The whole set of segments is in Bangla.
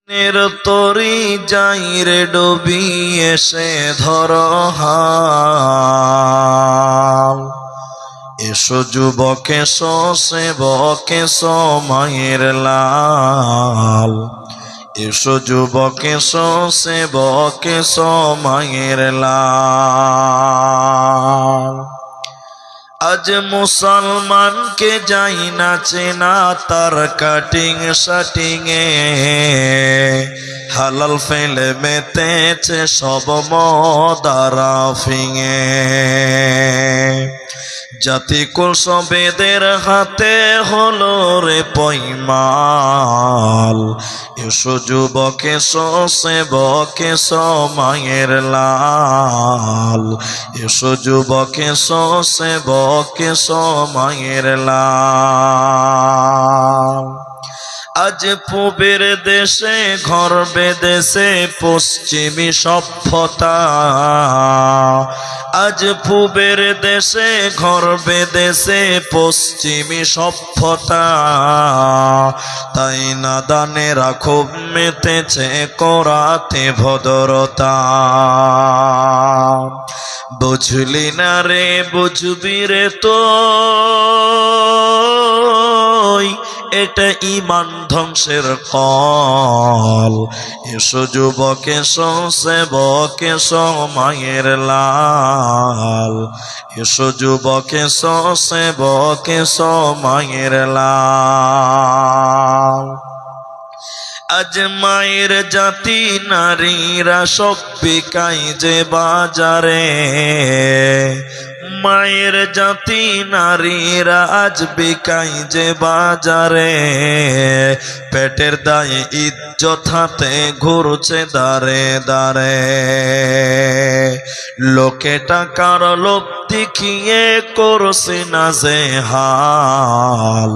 তরি যাই রে ডুবি এসে ধর হাল। এসো যুবক এসো সেবক এসো মায়ের লাল। এসো যুবক এসো সেবক এসো মায়ের লাল। আজ মুসলমানকে যাই না চেনা তার কাটিং শাটিং এ। হালাল ফেলে মেতেছে সব মদারা ফিঙে। জাতিকুল সবেদের হাতে হলো রে পয়মাল। এসো যুবক এসো সেবক এসো মায়ের লাল। এসো যুবক এসো সেবক এসো মায়ের লাল। আজ পূবের দেশে ঘর বেদেশে পশ্চিমী সভ্যতা। আজ পূবের দেশে ঘর বেদেশে পশ্চিমী সভ্যতা। তাই নাদানেরা খুব মেতেছে করাতে ভদ্রতা। বুঝলি না রে বুঝবি রে তো, এটা ঈমান ধ্বংসের কল। এসো যুবক এসো সেবক এসো মায়ের লাল। এসো যুবক এসো সেবক এসো মায়ের লাল। আজ মায়ের জাতি নারীরা সব বিকাই যে বাজারে। মায়ের জাতি নারীরা আজ বিকাই যে বাজারে। পেটের দায়ে ইজ্জত হাতে ঘুরছে দাঁড়ে দাঁড়ে। লোকে টাকার লোভ দেখিয়ে করছে না যে হাল।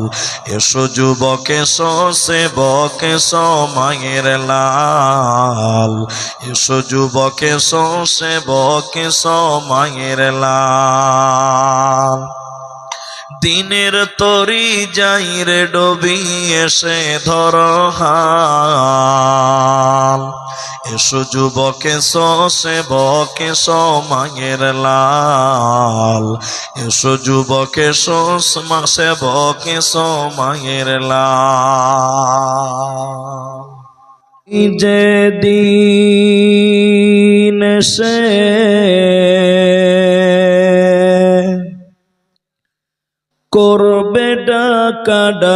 এসো যুবক এসো সেবক এসো মায়ের লাল। এসো যুবক এসো সেবক এসো মায়ের লাল। দিনের তরি যাই রে ডুবি এসে ধর হাল। এসো যুবক এসো সেবক এসো মায়ের লাল। এসো যুবক এসো সেবক এসো মায়ের লাল। যে দিন সে করবে ডাকাডাকি,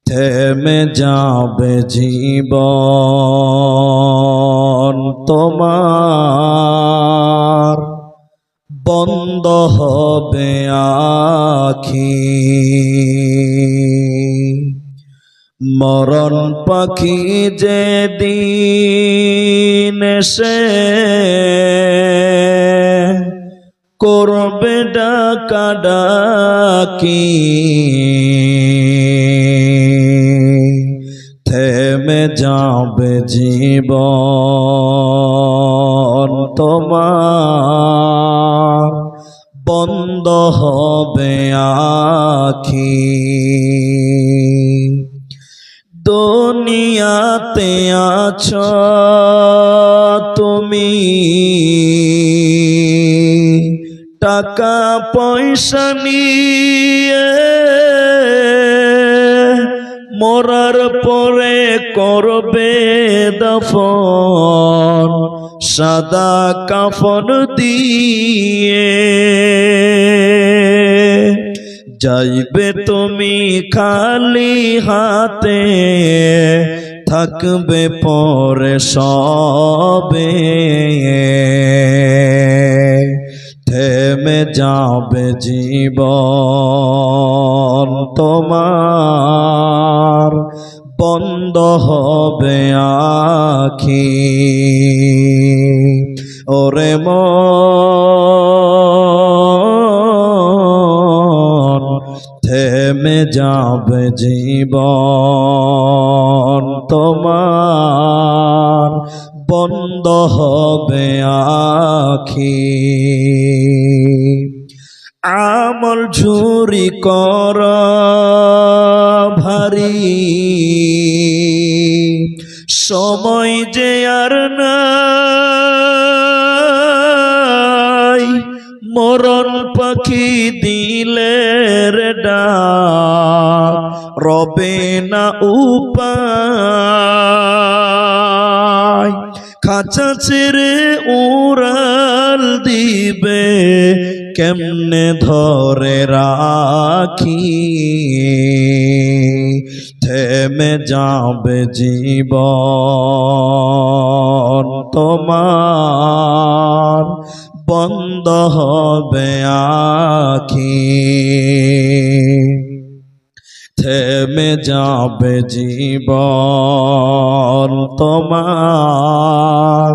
থেমে যাবে জীবন তোমার, বন্ধ হবে আখি। মরণ পাখি যেদিন এসে করবে ডাকাডাকি, থেমে যাবে জীবন তোমার, বন্ধ হবে আখি। দুনিয়াতে আছো তুমি টাকা পয়সা নিয়ে, মরার পরে করবে দাফন সাদা কাফন দিয়ে। যাইবে তুমি খালি হাতে, থাকবে পরে সবে, থেমে যাবে জীবন তোমার, বন্ধ হবে আখি। ওরে মন থেমে যাবে জীবন তোমার, বন্ধ হবে আখি। আমল ঝুরি কর ভারী, সময় যে আর নাই, মরণ পাখি দিলের ডাক রবে না উপায়। খাঁচা ছেড়ে উড়াল দিবে কেমনে ধরে রাখি, থেমে যাবে জীবন তোমার, বন্ধ হবে আখি। থেমে যাবে জীবন তোমার,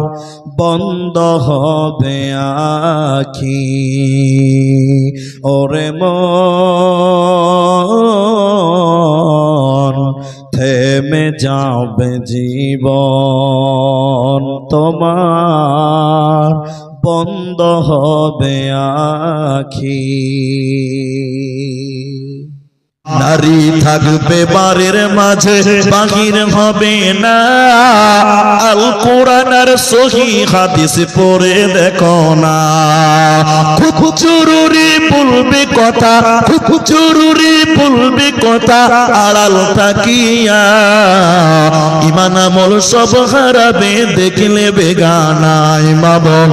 বন্ধ হবে আখি। ওরে মন থেমে যাবে জীবন তোমার, বন্ধ হবে আখি। নারী থাকবে বাড়ির মাঝে, বাহির হবে না। আল কোরআন আর সহি হাদিস পড়ে দেখো না। খুব জরুরি বলবে কথা, খুব জরুরি বলবে কথা, আড়াল তাকিয়া ইমান আমল সব হারাবে দেখলে বেগানা। মা বোন,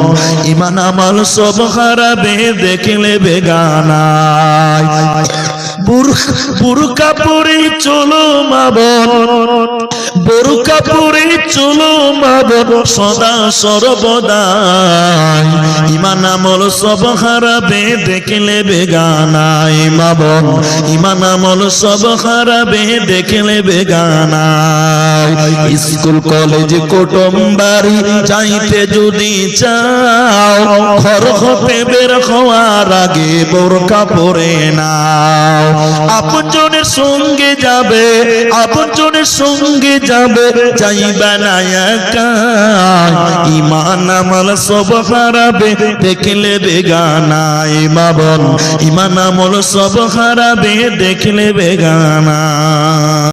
ইমান আমল সব হারাবে দেখলে বেগানা। বুরকা পরে চলো মা বোন, বুরকা পরে চলো মা বোন, সদা সর্বদা ইমান আমল সব হারাবে দেখলে বেগানা। মা বোন, ইমান আমল সব হারাবে দেখলে বেগানা। স্কুল কলেজ কুটুম বাড়ি যাইতে যদি চাও, ঘর হতে বের হওয়ার আগে বোরকা পরে নাও। আপনজনের সঙ্গে যাবে, আপনজনের সঙ্গে যাবে, যাইবা না একা। ইমান আমল সব হারাবে দেখলে বেগানা। মা বোন, ইমান আমল সব হারাবে দেখলে বেগানা।